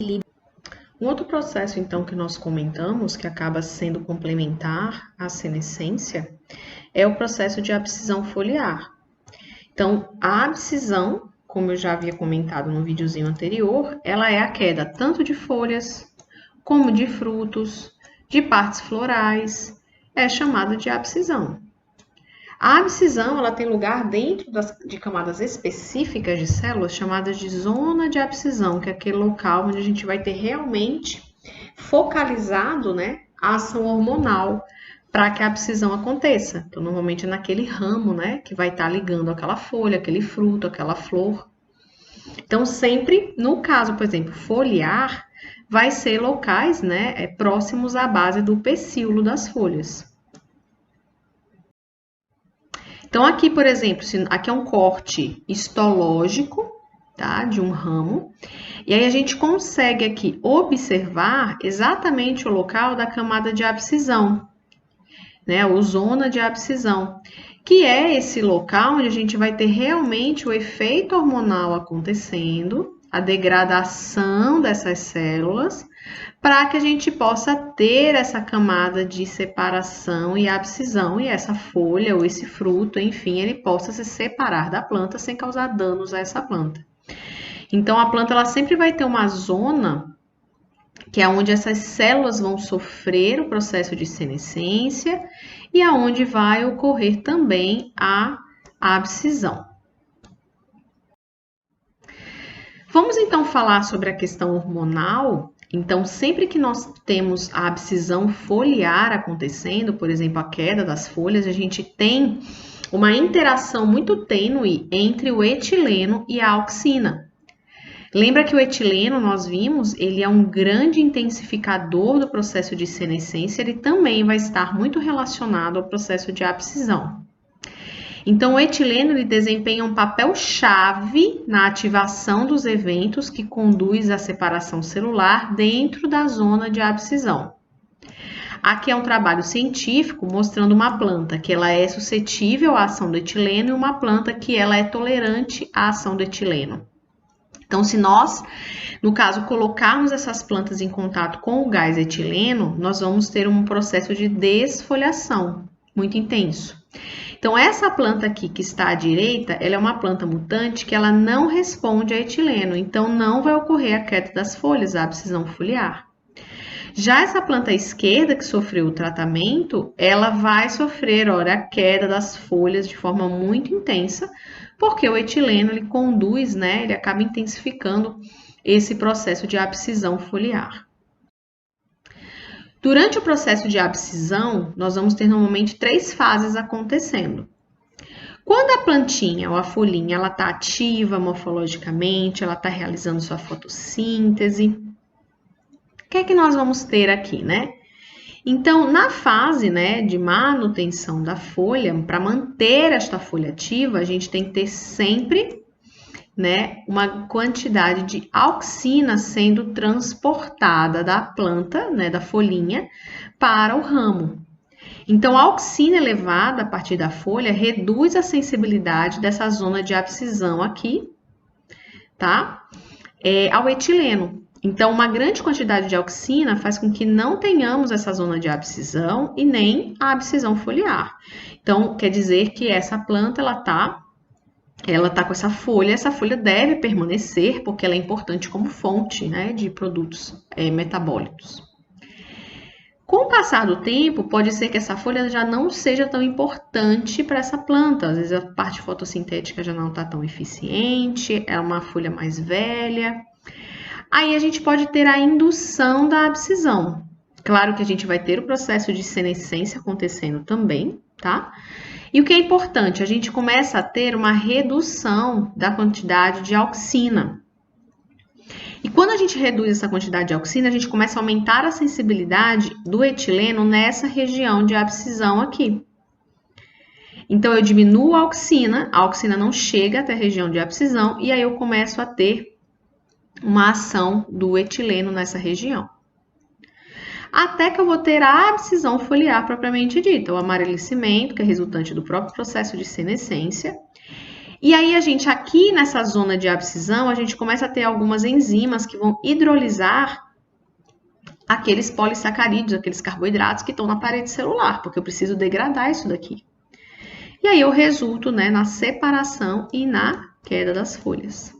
Um outro processo, então, que nós comentamos, que acaba sendo complementar à senescência, é o processo de abscisão foliar. Então, a abscisão, como eu já havia comentado no videozinho anterior, ela é a queda tanto de folhas, como de frutos, de partes florais, é chamada de abscisão. A abscisão, ela tem lugar dentro de camadas específicas de células chamadas de zona de abscisão, que é aquele local onde a gente vai ter realmente focalizado, né, a ação hormonal para que a abscisão aconteça. Então, normalmente é naquele ramo, né, que vai estar ligando aquela folha, aquele fruto, aquela flor. Então, sempre, no caso, por exemplo, foliar, vai ser locais, né, próximos à base do pecíolo das folhas. Então, aqui, por exemplo, aqui é um corte histológico, tá, de um ramo. E aí a gente consegue aqui observar exatamente o local da camada de abscisão, né, ou zona de abscisão, que é esse local onde a gente vai ter realmente o efeito hormonal acontecendo, a degradação dessas células, para que a gente possa ter essa camada de separação e abscisão, e essa folha ou esse fruto, enfim, ele possa se separar da planta sem causar danos a essa planta. Então, a planta ela sempre vai ter uma zona que é onde essas células vão sofrer o processo de senescência e aonde vai ocorrer também a abscisão. Vamos então falar sobre a questão hormonal. Então, sempre que nós temos a abscisão foliar acontecendo, por exemplo, a queda das folhas, a gente tem uma interação muito tênue entre o etileno e a auxina. Lembra que o etileno, nós vimos, ele é um grande intensificador do processo de senescência, ele também vai estar muito relacionado ao processo de abscisão. Então, o etileno ele desempenha um papel chave na ativação dos eventos que conduz à separação celular dentro da zona de abscisão. Aqui é um trabalho científico mostrando uma planta que ela é suscetível à ação do etileno e uma planta que ela é tolerante à ação do etileno. Então, se nós, no caso, colocarmos essas plantas em contato com o gás etileno, nós vamos ter um processo de desfoliação muito intenso. Então, essa planta aqui que está à direita, ela é uma planta mutante que ela não responde a etileno, então não vai ocorrer a queda das folhas, a abscisão foliar. Já essa planta à esquerda que sofreu o tratamento, ela vai sofrer, olha, a queda das folhas de forma muito intensa, porque o etileno ele conduz, né, ele acaba intensificando esse processo de abscisão foliar. Durante o processo de abscisão, nós vamos ter normalmente 3 fases acontecendo. Quando a plantinha ou a folhinha ela está ativa morfologicamente, ela está realizando sua fotossíntese, o que é que nós vamos ter aqui, né? Então, na fase, né, de manutenção da folha, para manter esta folha ativa, a gente tem que ter sempre, né, uma quantidade de auxina sendo transportada da planta, né, da folhinha, para o ramo. Então, a auxina elevada a partir da folha reduz a sensibilidade dessa zona de abscisão aqui, tá? Ao etileno. Então, uma grande quantidade de auxina faz com que não tenhamos essa zona de abscisão e nem a abscisão foliar. Então, quer dizer que essa planta, ela tá com essa folha deve permanecer, porque ela é importante como fonte, né, de produtos metabólicos. Com o passar do tempo, pode ser que essa folha já não seja tão importante para essa planta. Às vezes a parte fotossintética já não está tão eficiente, é uma folha mais velha. Aí a gente pode ter a indução da abscisão. Claro que a gente vai ter o processo de senescência acontecendo também, tá? E o que é importante, a gente começa a ter uma redução da quantidade de auxina. E quando a gente reduz essa quantidade de auxina, a gente começa a aumentar a sensibilidade do etileno nessa região de abscisão aqui. Então, eu diminuo a auxina não chega até a região de abscisão, e aí eu começo a ter uma ação do etileno nessa região. Até que eu vou ter a abscisão foliar propriamente dita, o amarelecimento, que é resultante do próprio processo de senescência. E aí a gente aqui nessa zona de abscisão, a gente começa a ter algumas enzimas que vão hidrolisar aqueles polissacarídeos, aqueles carboidratos que estão na parede celular, porque eu preciso degradar isso daqui. E aí eu resulto, né, na separação e na queda das folhas.